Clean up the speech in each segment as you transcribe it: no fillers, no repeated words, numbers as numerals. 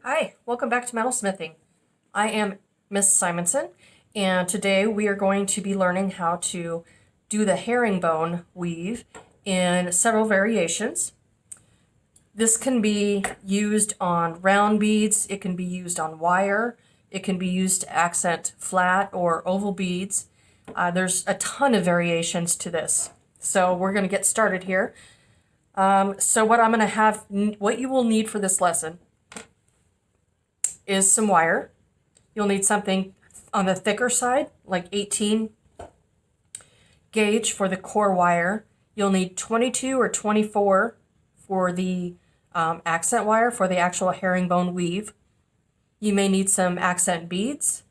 Hi, welcome back to Metalsmithing. I am Miss Simonson, and today we are going to be learning how to do the herringbone weave in several variations. This can be used on round beads, it can be used on wire, it can be used to accent flat or oval beads. There's a ton of variations to this. So we're going to get started here. So what you will need for this lesson is some wire. You'll need something on the thicker side, like 18 gauge for the core wire. You'll need 22 or 24 for the accent wire for the actual herringbone weave. You may need some accent beads.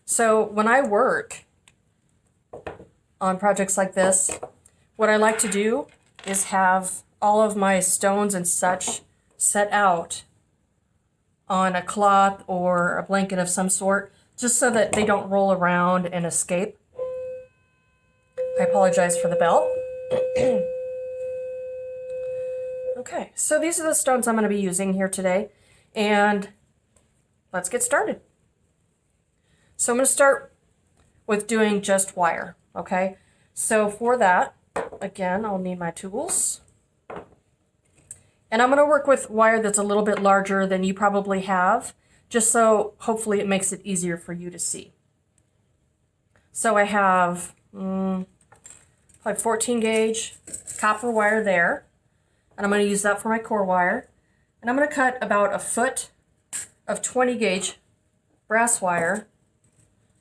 So when I work on projects like this, what I like to do is have all of my stones and such set out on a cloth or a blanket of some sort, just so that they don't roll around and escape. I apologize for the bell. Okay, so these are the stones I'm going to be using here today, and let's get started. So I'm going to start with doing just wire, okay? So for that, again, I'll need my tools. And I'm going to work with wire that's a little bit larger than you probably have, just so hopefully it makes it easier for you to see. So I have probably 14 gauge copper wire there, and I'm going to use that for my core wire. And I'm going to cut about a foot of 20 gauge brass wire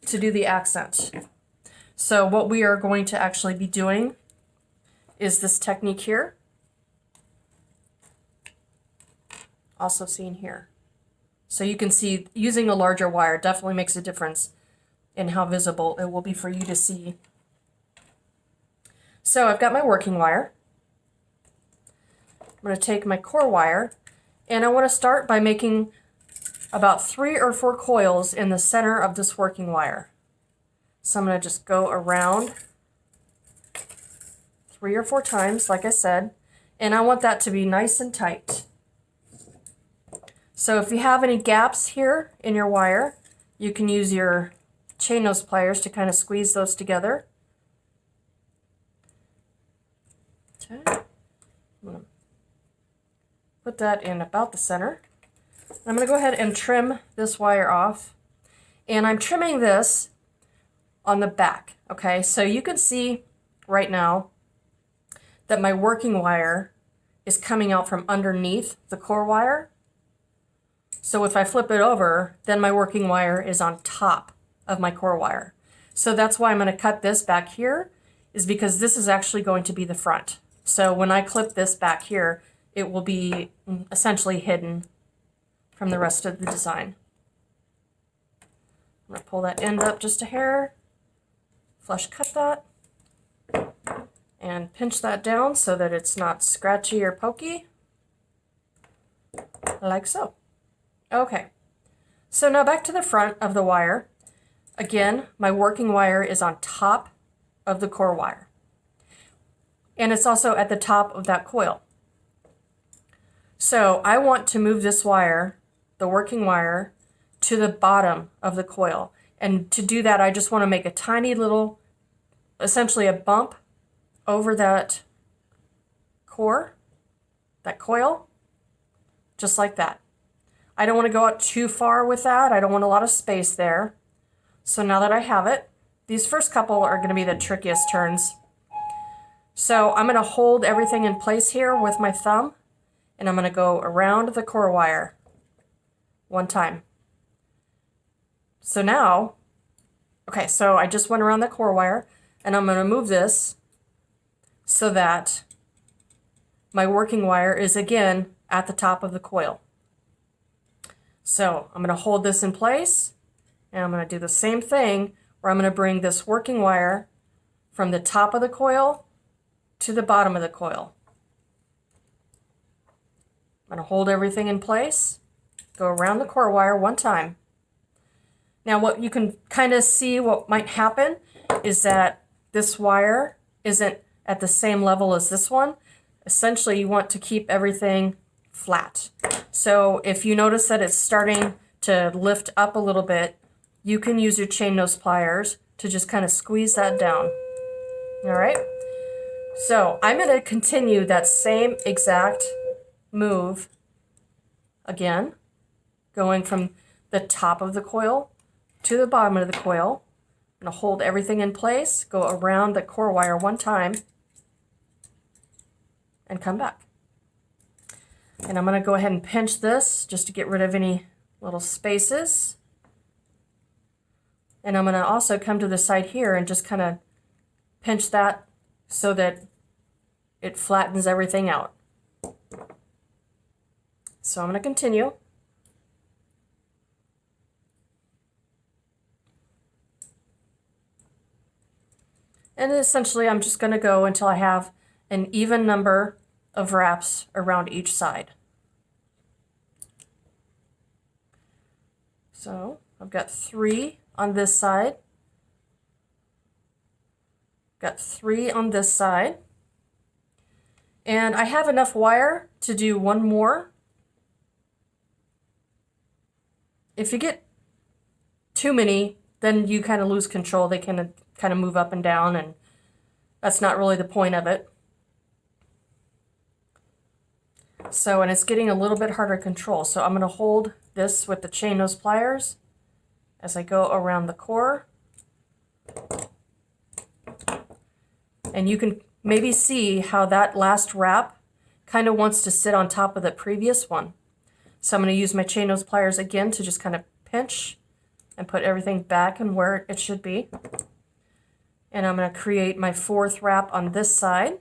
to do the accent. So what we are going to actually be doing is this technique here. Also seen here. So you can see using a larger wire definitely makes a difference in how visible it will be for you to see. So I've got my working wire. I'm going to take my core wire, and I want to start by making about 3 or 4 coils in the center of this working wire. So I'm going to just go around 3 or 4 times, like I said, and I want that to be nice and tight. So if you have any gaps here in your wire, you can use your chain nose pliers to kind of squeeze those together. Okay. I'm going to put that in about the center. I'm going to go ahead and trim this wire off. And I'm trimming this on the back. Okay, so you can see right now that my working wire is coming out from underneath the core wire. So if I flip it over, then my working wire is on top of my core wire. So that's why I'm going to cut this back here, is because this is actually going to be the front. So when I clip this back here, it will be essentially hidden from the rest of the design. I'm going to pull that end up just a hair, flush cut that, and pinch that down so that it's not scratchy or pokey, like so. Okay, so now back to the front of the wire. Again, my working wire is on top of the core wire. And it's also at the top of that coil. So I want to move this wire, the working wire, to the bottom of the coil. And to do that, I just want to make a tiny little, essentially a bump over that core, that coil, just like that. I don't want to go out too far with that. I don't want a lot of space there. So now that I have it, these first couple are going to be the trickiest turns. So I'm going to hold everything in place here with my thumb, and I'm going to go around the core wire one time. So now, okay, so I just went around the core wire, and I'm going to move this so that my working wire is again at the top of the coil. So I'm going to hold this in place, and I'm going to do the same thing where I'm going to bring this working wire from the top of the coil to the bottom of the coil. I'm going to hold everything in place, go around the core wire one time. Now what you can kind of see what might happen is that this wire isn't at the same level as this one. Essentially you want to keep everything flat. So if you notice that it's starting to lift up a little bit, you can use your chain nose pliers to just kind of squeeze that down. All right? So I'm going to continue that same exact move again, going from the top of the coil to the bottom of the coil. I'm going to hold everything in place, go around the core wire one time, and come back. And I'm going to go ahead and pinch this just to get rid of any little spaces. And I'm going to also come to the side here and just kind of pinch that so that it flattens everything out. So I'm going to continue. And essentially I'm just going to go until I have an even number of wraps around each side. So I've got 3 on this side, got 3 on this side, and I have enough wire to do one more. If you get too many, then you kind of lose control. They can kind of move up and down, and that's not really the point of it. So, and it's getting a little bit harder to control. So I'm going to hold this with the chain nose pliers as I go around the core. And you can maybe see how that last wrap kind of wants to sit on top of the previous one. So I'm going to use my chain nose pliers again to just kind of pinch and put everything back and where it should be. And I'm going to create my 4th wrap on this side.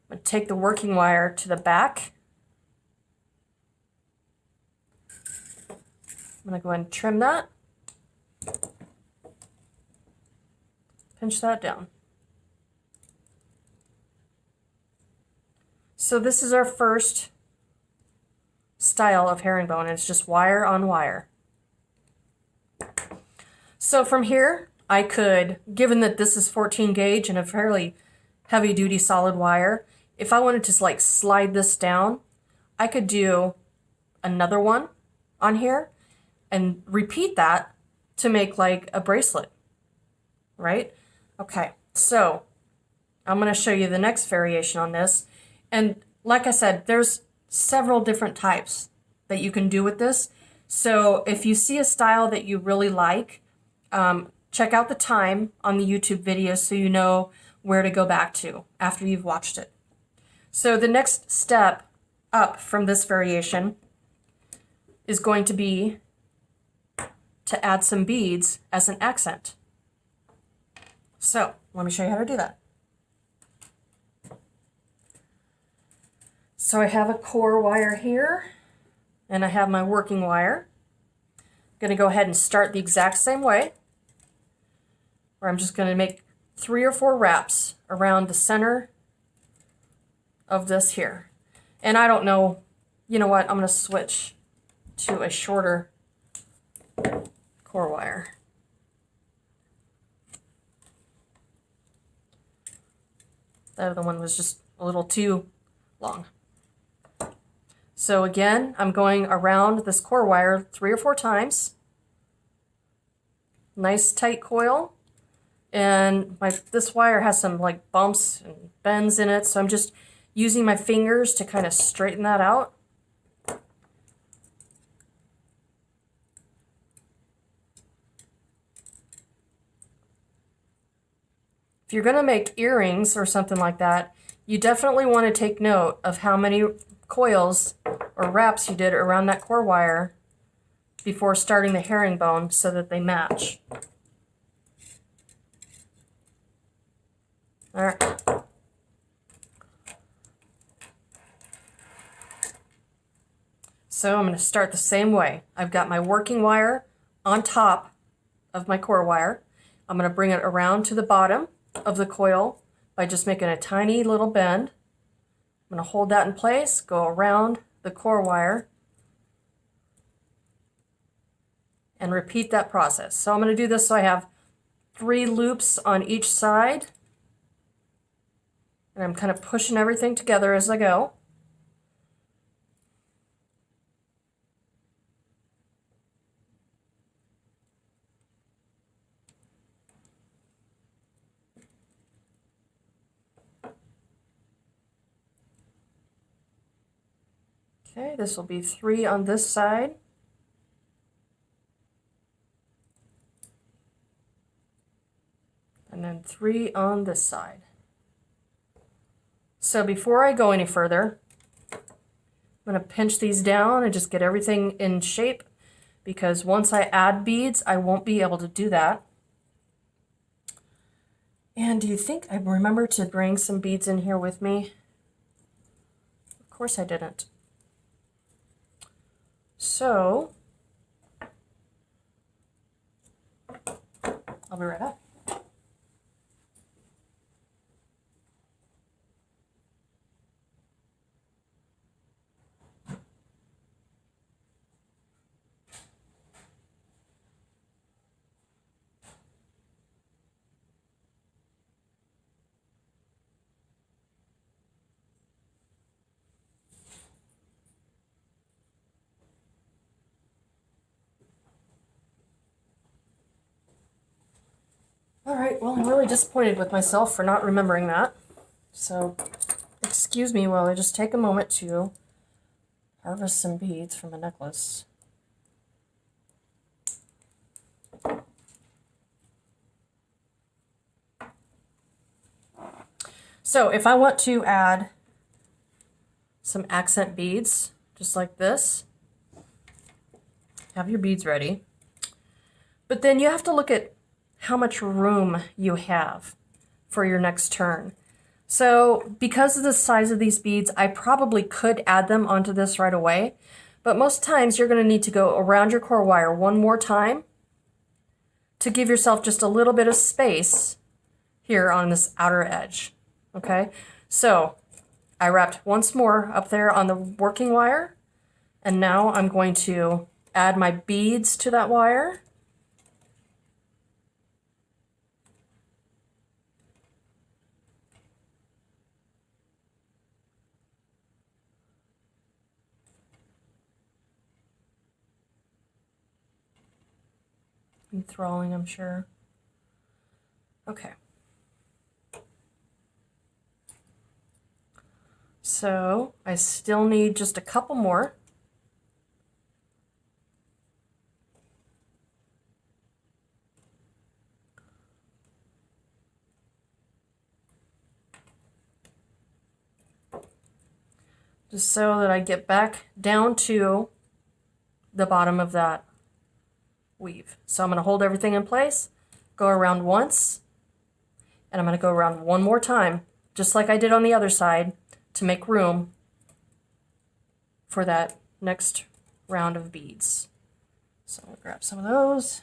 I'm going to take the working wire to the back. I'm going to go ahead and trim that. Pinch that down. So this is our first style of herringbone, and it's just wire on wire. So from here, I could, given that this is 14 gauge and a fairly heavy duty solid wire, if I wanted to like slide this down, I could do another one on here and repeat that to make like a bracelet, right? Okay, so I'm going to show you the next variation on this. And like I said, there's several different types that you can do with this. So if you see a style that you really like, check out the time on the YouTube video so you know where to go back to after you've watched it. So the next step up from this variation is going to be to add some beads as an accent. So let me show you how to do that. So I have a core wire here, and I have my working wire. I'm going to go ahead and start the exact same way, where I'm just going to make 3 or 4 wraps around the center of this here. And I don't know, you know what, I'm going to switch to a shorter core wire. That other one was just a little too long. So again, I'm going around this core wire 3 or 4 times. Nice tight coil. And this wire has some like bumps and bends in it, so I'm just using my fingers to kind of straighten that out. If you're going to make earrings or something like that, you definitely want to take note of how many coils or wraps you did around that core wire before starting the herringbone so that they match. All right. So I'm going to start the same way. I've got my working wire on top of my core wire. I'm going to bring it around to the bottom of the coil by just making a tiny little bend. I'm going to hold that in place, go around the core wire, and repeat that process. So I'm going to do this so I have 3 loops on each side. And And I'm kind of pushing everything together as I go. Okay, this will be 3 on this side. And then 3 on this side. So before I go any further, I'm going to pinch these down and just get everything in shape, because once I add beads, I won't be able to do that. And do you think I remember to bring some beads in here with me? Of course I didn't. So, I'll be right back. All right, well, I'm really disappointed with myself for not remembering that. So, excuse me while I just take a moment to harvest some beads from a necklace. So, if I want to add some accent beads, just like this, have your beads ready. But then you have to look at how much room you have for your next turn. So because of the size of these beads, I probably could add them onto this right away, but most times you're going to need to go around your core wire one more time to give yourself just a little bit of space here on this outer edge. Okay, so I wrapped once more up there on the working wire, and now I'm going to add my beads to that wire. Enthralling, I'm sure. Okay. So I still need just a couple more. Just so that I get back down to the bottom of that weave. So I'm going to hold everything in place, go around once, and I'm going to go around one more time, just like I did on the other side, to make room for that next round of beads. So I'm going to grab some of those.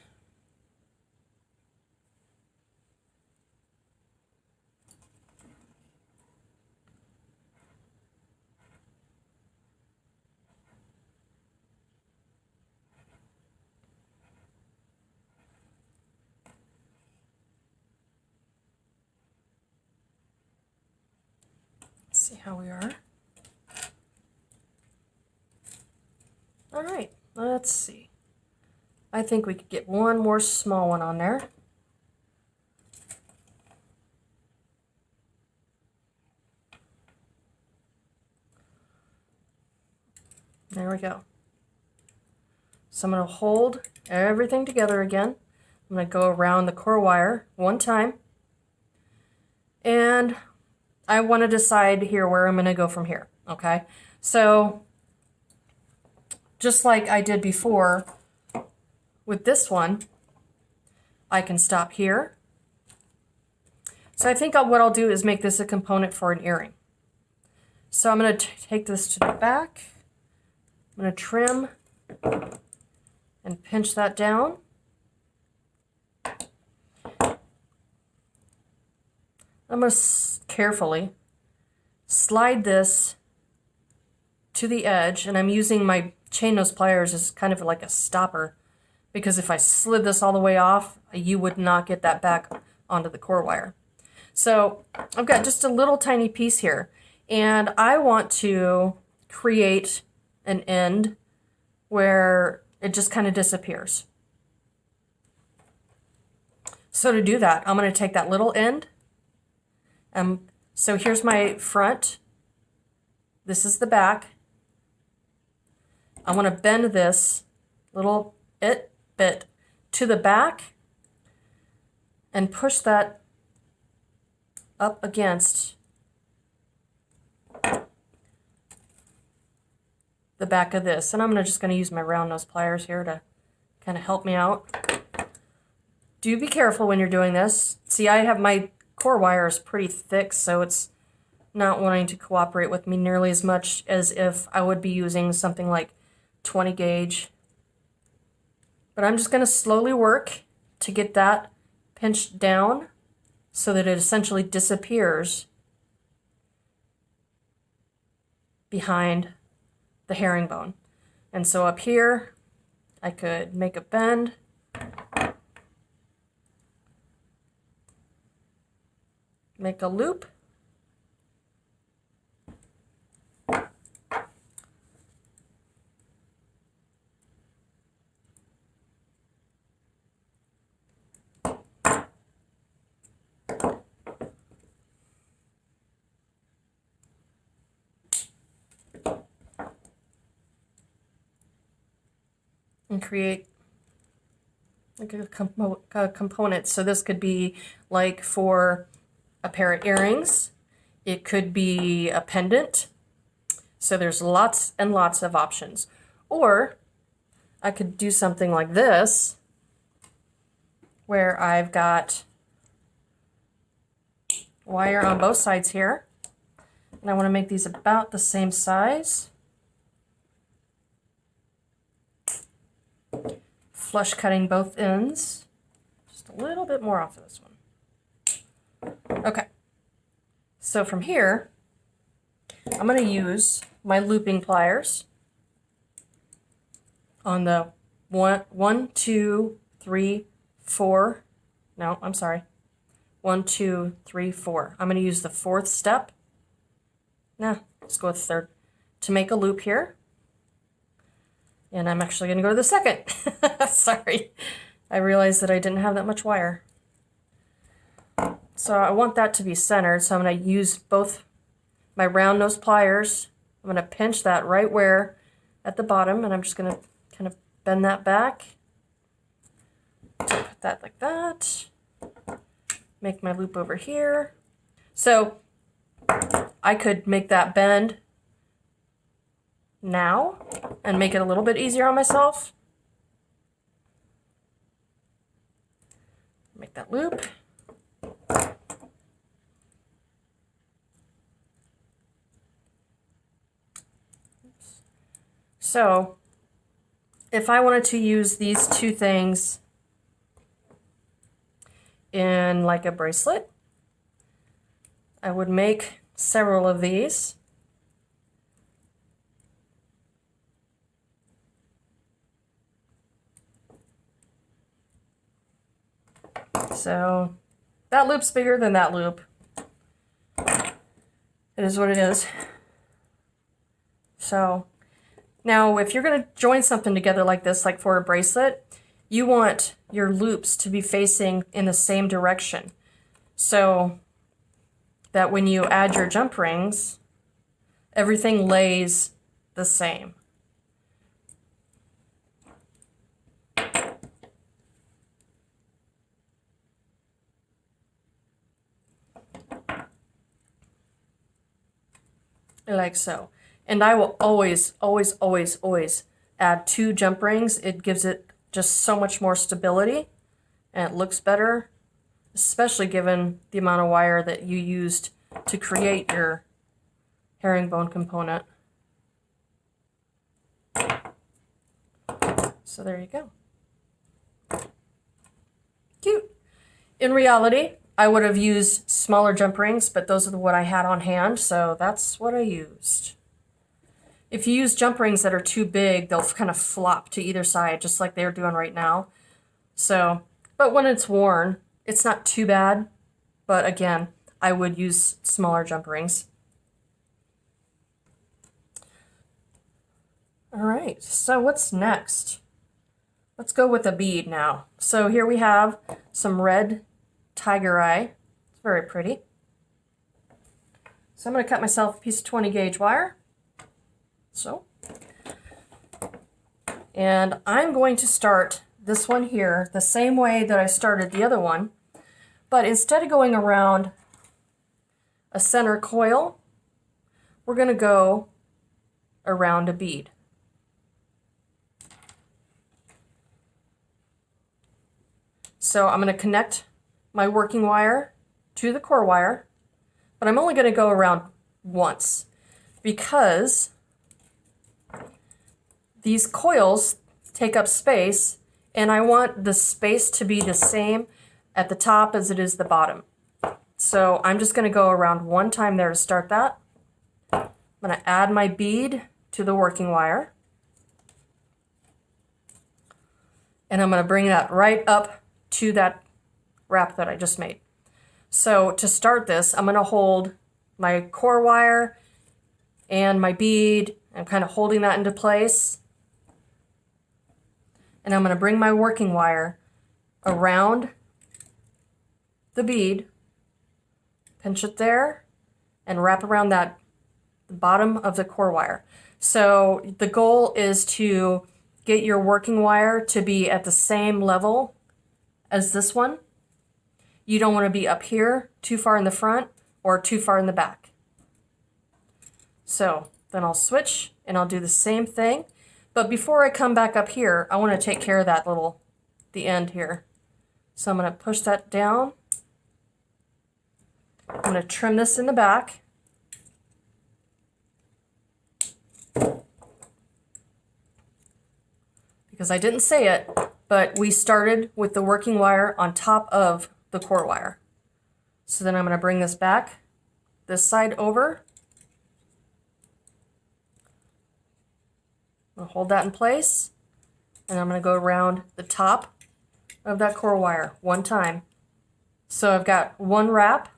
Let's see how we are. All right, let's see. I think we could get one more small one on there. There we go. So I'm going to hold everything together again. I'm going to go around the core wire one time. And I want to decide here where I'm going to go from here. Okay, so just like I did before with this one, I can stop here. So I think what I'll do is make this a component for an earring. So I'm going to take this to the back. I'm going to trim and pinch that down. I'm going to carefully slide this to the edge, and I'm using my chain nose pliers as kind of like a stopper, because if I slid this all the way off, you would not get that back onto the core wire. So I've got just a little tiny piece here, and I want to create an end where it just kind of disappears. So to do that, I'm going to take that little end. So here's my front. This is the back. I want to bend this little bit to the back and push that up against the back of this. And I'm just going to use my round nose pliers here to kind of help me out. Do be careful when you're doing this. See, I have my core wire is pretty thick, so it's not wanting to cooperate with me nearly as much as if I would be using something like 20 gauge. But I'm just going to slowly work to get that pinched down so that it essentially disappears behind the herringbone. And so up here, I could make a bend. Make a loop. And create like a component. So this could be like for a pair of earrings. It could be a pendant. So there's lots and lots of options. Or I could do something like this, where I've got wire on both sides here. And I want to make these about the same size. Flush cutting both ends. Just a little bit more off of this one. Okay. So from here, I'm going to use my looping pliers on the 1, 2, 3, 4. No, I'm sorry. 1, 2, 3, 4. I'm going to use the 4th step. No, let's go with 3rd to make a loop here. And I'm actually going to go to the 2nd. Sorry. I realized that I didn't have that much wire. So I want that to be centered, so I'm going to use both my round nose pliers. I'm going to pinch that right where at the bottom, and I'm just going to kind of bend that back. Put that like that. Make my loop over here. So I could make that bend now and make it a little bit easier on myself. Make that loop. So if I wanted to use these two things in like a bracelet, I would make several of these. So that loop's bigger than that loop. It is what it is. So now if you're going to join something together like this, like for a bracelet, you want your loops to be facing in the same direction so that when you add your jump rings, everything lays the same. Like so. And I will always, always, always, always add 2 jump rings. It gives it just so much more stability and it looks better, especially given the amount of wire that you used to create your herringbone component. So there you go. Cute. In reality, I would have used smaller jump rings, but those are what I had on hand, so that's what I used. If you use jump rings that are too big, they'll kind of flop to either side, just like they're doing right now. So, but when it's worn, it's not too bad. But again, I would use smaller jump rings. All right, so what's next? Let's go with a bead now. So here we have some red tiger eye. It's very pretty. So I'm going to cut myself a piece of 20 gauge wire. So, and I'm going to start this one here the same way that I started the other one, but instead of going around a center coil, we're going to go around a bead. So I'm going to connect my working wire to the core wire, but I'm only going to go around once because these coils take up space and I want the space to be the same at the top as it is the bottom. So I'm just going to go around one time there to start that. I'm going to add my bead to the working wire and I'm going to bring that right up to that wrap that I just made. So to start this, I'm going to hold my core wire and my bead. I'm kind of holding that into place. And I'm going to bring my working wire around the bead, pinch it there, and wrap around that the bottom of the core wire. So the goal is to get your working wire to be at the same level as this one. You don't want to be up here too far in the front or too far in the back. So then I'll switch and I'll do the same thing. But before I come back up here, I want to take care of that the end here. So I'm going to push that down. I'm going to trim this in the back. Because I didn't say it, but we started with the working wire on top of the core wire. So then I'm going to bring this back, this side over. I'm going to hold that in place, and I'm going to go around the top of that core wire one time. So I've got one wrap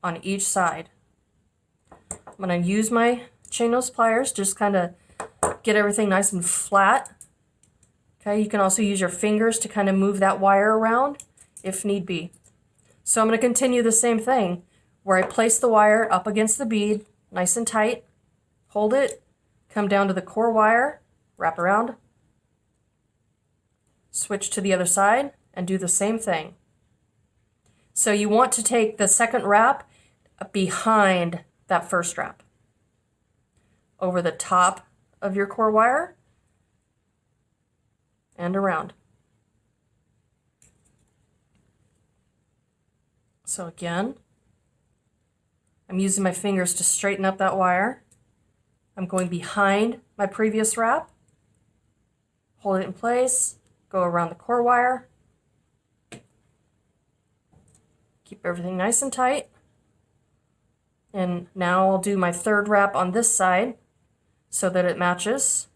on each side. I'm going to use my chain nose pliers, just kind of get everything nice and flat. Okay, you can also use your fingers to kind of move that wire around if need be. So I'm going to continue the same thing where I place the wire up against the bead, nice and tight, hold it, come down to the core wire, wrap around, switch to the other side, and do the same thing. So you want to take the second wrap behind that first wrap, over the top of your core wire, and around. So again, I'm using my fingers to straighten up that wire. I'm going behind my previous wrap, hold it in place, go around the core wire, keep everything nice and tight. And now I'll do my third wrap on this side so that it matches.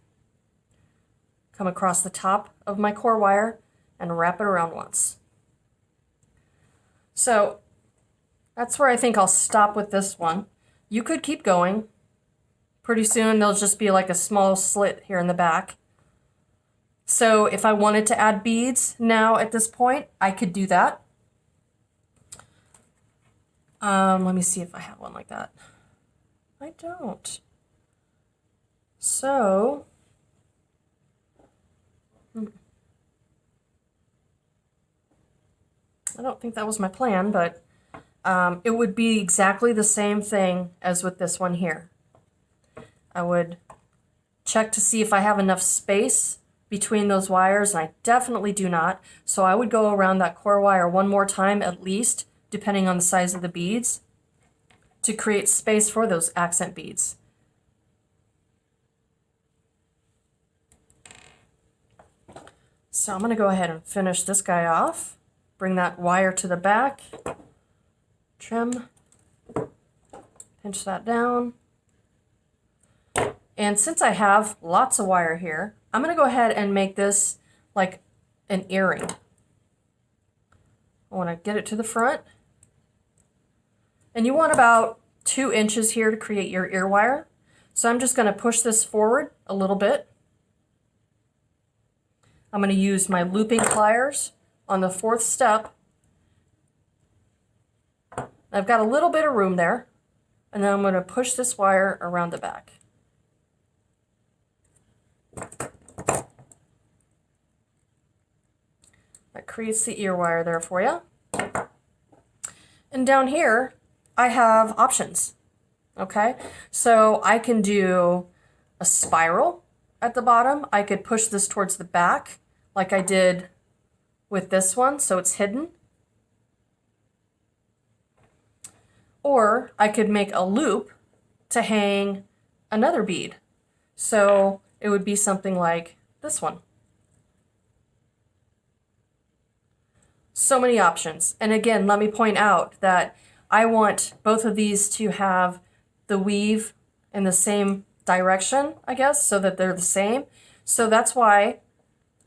Come across the top of my core wire and wrap it around once. So that's where I think I'll stop with this one. You could keep going. Pretty soon there'll just be like a small slit here in the back. So if I wanted to add beads now at this point, I could do that. Let me see if I have one like that. I don't. So I don't think that was my plan, but it would be exactly the same thing as with this one here. I would check to see if I have enough space between those wires, and I definitely do not. So I would go around that core wire one more time at least, depending on the size of the beads, to create space for those accent beads. So I'm going to go ahead and finish this guy off. Bring that wire to the back, trim, pinch that down. And since I have lots of wire here, I'm going to go ahead and make this like an earring. I want to get it to the front. And you want about 2 inches here to create your ear wire. So I'm just going to push this forward a little bit. I'm going to use my looping pliers on the 4th step. I've got a little bit of room there, and then I'm going to push this wire around the back. That creates the ear wire there for you. And down here, I have options. Okay, so I can do a spiral at the bottom. I could push this towards the back like I did with this one, so it's hidden. Or I could make a loop to hang another bead. So it would be something like this one. So many options. And again, let me point out that I want both of these to have the weave in the same direction, I guess, so that they're the same. So that's why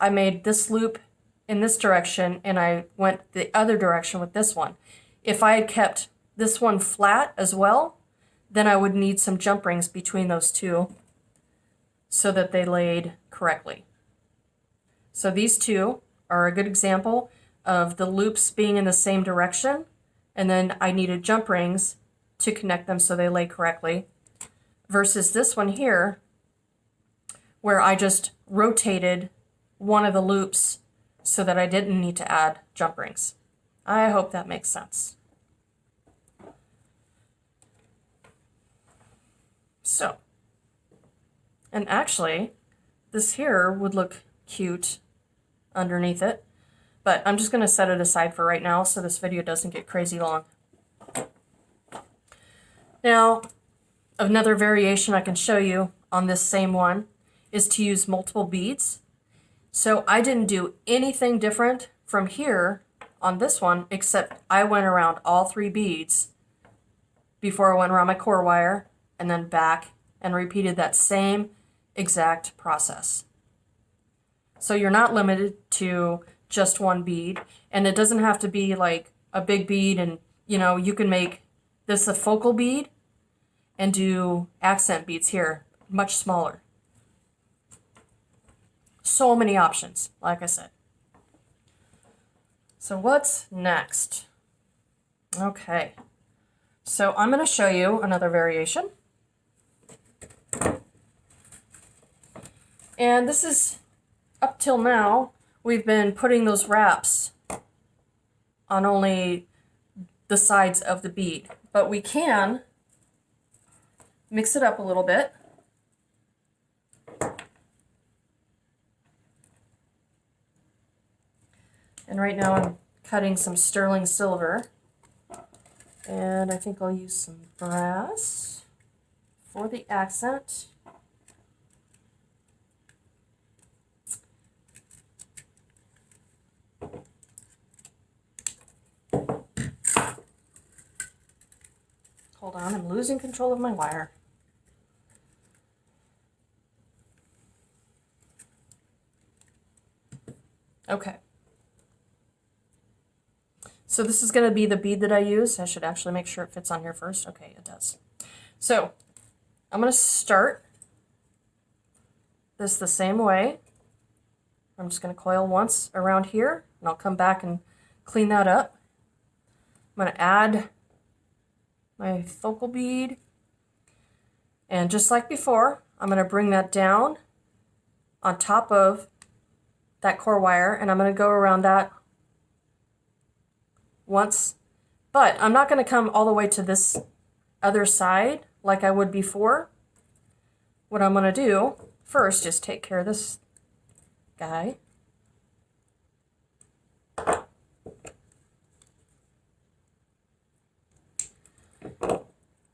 I made this loop in this direction and I went the other direction with this one. If I had kept this one flat as well, then I would need some jump rings between those two so that they laid correctly. So these two are a good example of the loops being in the same direction, and then I needed jump rings to connect them so they lay correctly, versus this one here where I just rotated one of the loops so that I didn't need to add jump rings. I hope that makes sense. So, and actually this here would look cute underneath it, but I'm just going to set it aside for right now so this video doesn't get crazy long. Now, another variation I can show you on this same one is to use multiple beads. So I didn't do anything different from here on this one, except I went around all 3 beads before I went around my core wire and then back and repeated that same exact process. So you're not limited to just one bead, and it doesn't have to be like a big bead, and you know, you can make this a focal bead and do accent beads here, much smaller. So many options, like I said. So what's next? Okay, so I'm going to show you another variation. And this is, up till now, we've been putting those wraps on only the sides of the bead, but we can mix it up a little bit. And right now I'm cutting some sterling silver, and I think I'll use some brass for the accent. Hold on, I'm losing control of my wire. Okay. So this is going to be the bead that I use. I should actually make sure it fits on here first. Okay, it does. So I'm going to start this the same way. I'm just going to coil once around here, and I'll come back and clean that up. I'm going to add my focal bead, and just like before, I'm going to bring that down on top of that core wire, and I'm going to go around that once, but I'm not going to come all the way to this other side like I would before. What I'm going to do first is take care of this guy.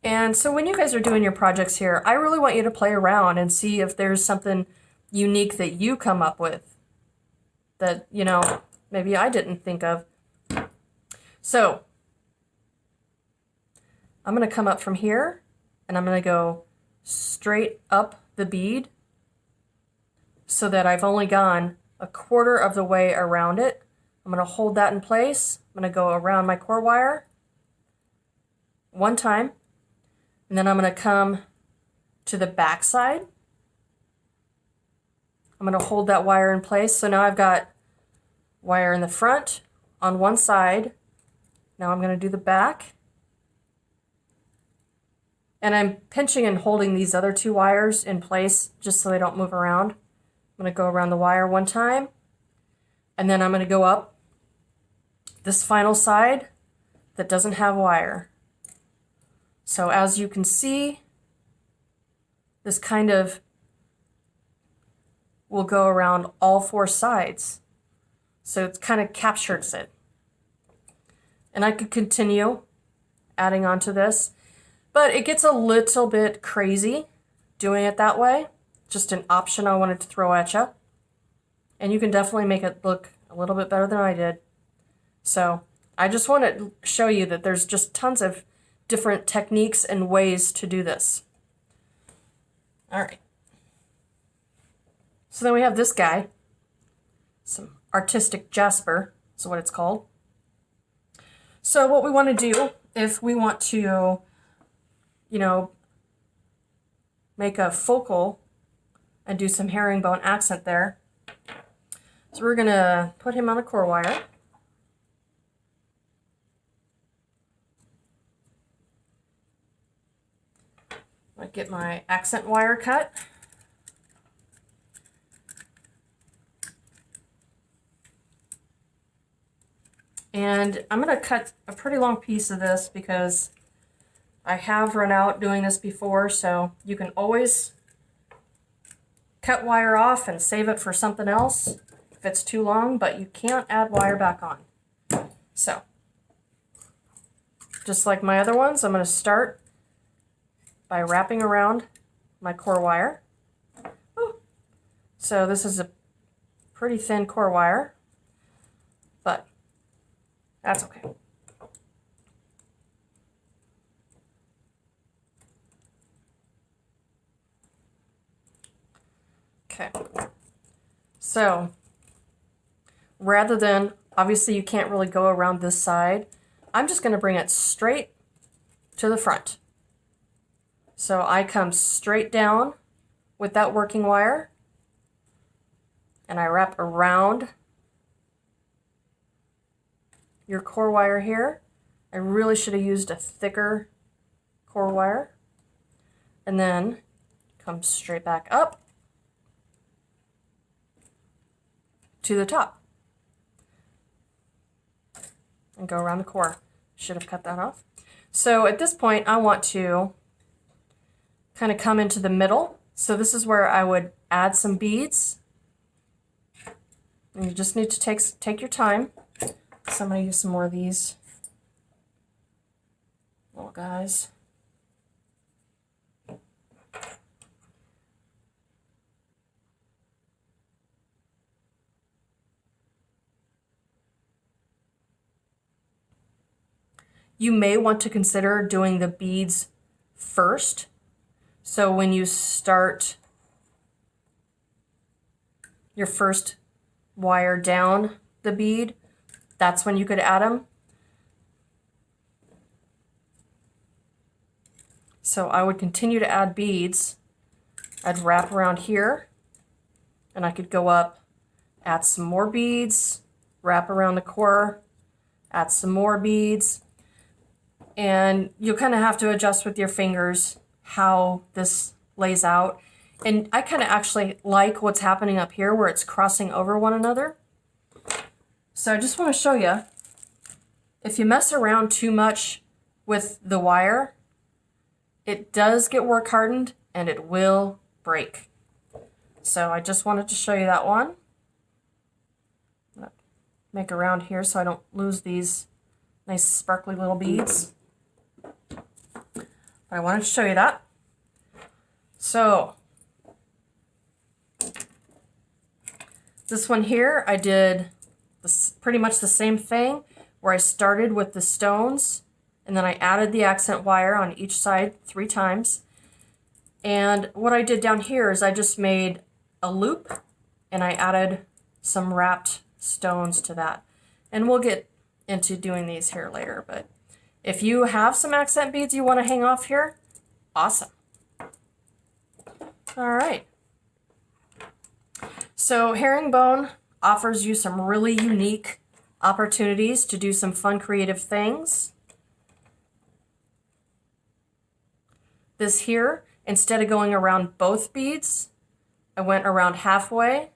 And so when you guys are doing your projects here, I really want you to play around and see if there's something unique that you come up with that, you know, maybe I didn't think of. So I'm going to come up from here, and I'm going to go straight up the bead so that I've only gone a quarter of the way around it. I'm going to hold that in place. I'm going to go around my core wire one time, and then I'm going to come to the back side. I'm going to hold that wire in place. So now I've got wire in the front on one side. Now I'm going to do the back. And I'm pinching and holding these other two wires in place just so they don't move around. I'm going to go around the wire one time, and then I'm going to go up this final side that doesn't have wire. So as you can see, this kind of will go around all four sides. So it kind of captures it. And I could continue adding on to this, but it gets a little bit crazy doing it that way. Just an option I wanted to throw at you. And you can definitely make it look a little bit better than I did. So I just want to show you that there's just tons of different techniques and ways to do this. All right. So then we have this guy, some artistic jasper is what it's called. So what we want to do, if we want to, you know, make a focal and do some herringbone accent there, so we're going to put him on a core wire. I get my accent wire cut. And I'm going to cut a pretty long piece of this because I have run out doing this before, so you can always cut wire off and save it for something else if it's too long, but you can't add wire back on. So, just like my other ones, I'm going to start by wrapping around my core wire. So this is a pretty thin core wire, but that's okay. Okay. So rather than, obviously you can't really go around this side, I'm just going to bring it straight to the front. So I come straight down with that working wire and I wrap around your core wire here. I really should have used a thicker core wire. And then come straight back up to the top and go around the core. Should have cut that off. So at this point I want to kind of come into the middle. So this is where I would add some beads. And you just need to take your time. So I'm going to use some more of these little guys. You may want to consider doing the beads first. So when you start your first wire down the bead, that's when you could add them. So I would continue to add beads. I'd wrap around here and I could go up, add some more beads, wrap around the core, add some more beads, and you'll kind of have to adjust with your fingers how this lays out. And I kind of actually like what's happening up here where it's crossing over one another. So I just want to show you, if you mess around too much with the wire, it does get work hardened and it will break. So I just wanted to show you that one. I'm gonna make around here so I don't lose these nice sparkly little beads. But I wanted to show you that. So this one here, I did pretty much the same thing where I started with the stones and then I added the accent wire on each side 3 times. And what I did down here is I just made a loop and I added some wrapped stones to that. And we'll get into doing these here later, but If you have some accent beads you want to hang off here, awesome. All right. So Herringbone offers you some really unique opportunities to do some fun creative things. This here, instead of going around both beads, I went around halfway,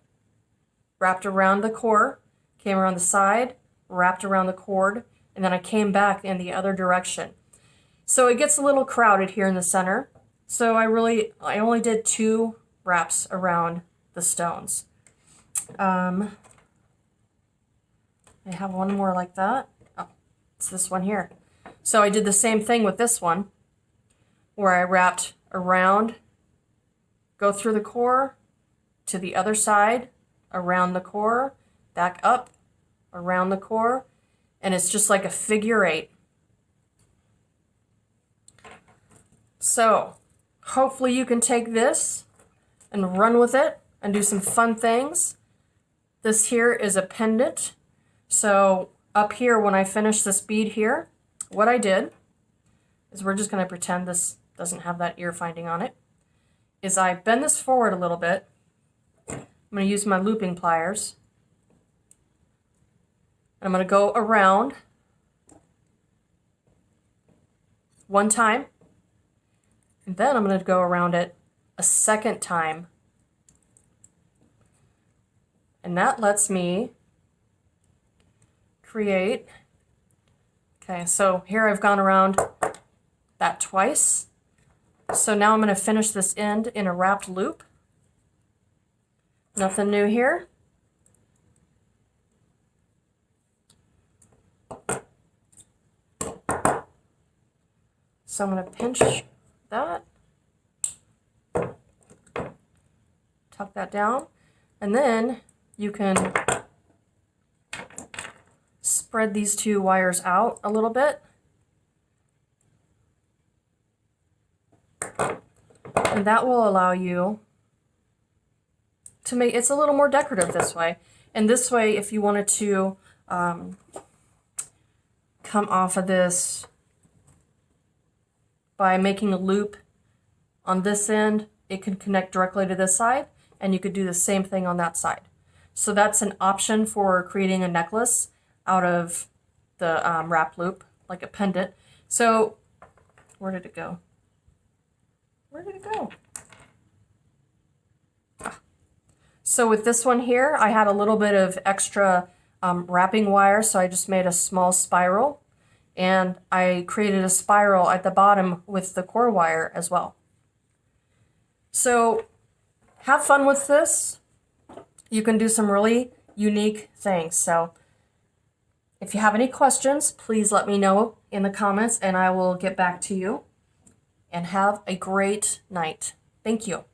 wrapped around the core, came around the side, wrapped around the cord, and then I came back in the other direction. So it gets a little crowded here in the center. So I only did 2 wraps around the stones. I have one more like that. Oh, it's this one here. So I did the same thing with this one, where I wrapped around, go through the core, to the other side, around the core, back up, around the core, and it's just like a figure 8. So hopefully you can take this and run with it and do some fun things. This here is a pendant. So up here, when I finish this bead here, what I did is, we're just going to pretend this doesn't have that ear finding on it, is I bend this forward a little bit. I'm going to use my looping pliers. And I'm going to go around one time, and then I'm going to go around it a second time. And that lets me create, okay, so here I've gone around that twice. So now I'm going to finish this end in a wrapped loop. Nothing new here. So I'm going to pinch that, tuck that down, and then you can spread these 2 wires out a little bit. And that will allow you to make it's a little more decorative this way. And this way, if you wanted to come off of this by making a loop on this end, it could connect directly to this side, and you could do the same thing on that side. So that's an option for creating a necklace out of the wrap loop, like a pendant. So where did it go? Where did it go? So with this one here, I had a little bit of extra wrapping wire, so I just made a small spiral, and I created a spiral at the bottom with the core wire as well. So have fun with this. You can do some really unique things. So if you have any questions, please let me know in the comments and I will get back to you. And have a great night. Thank you.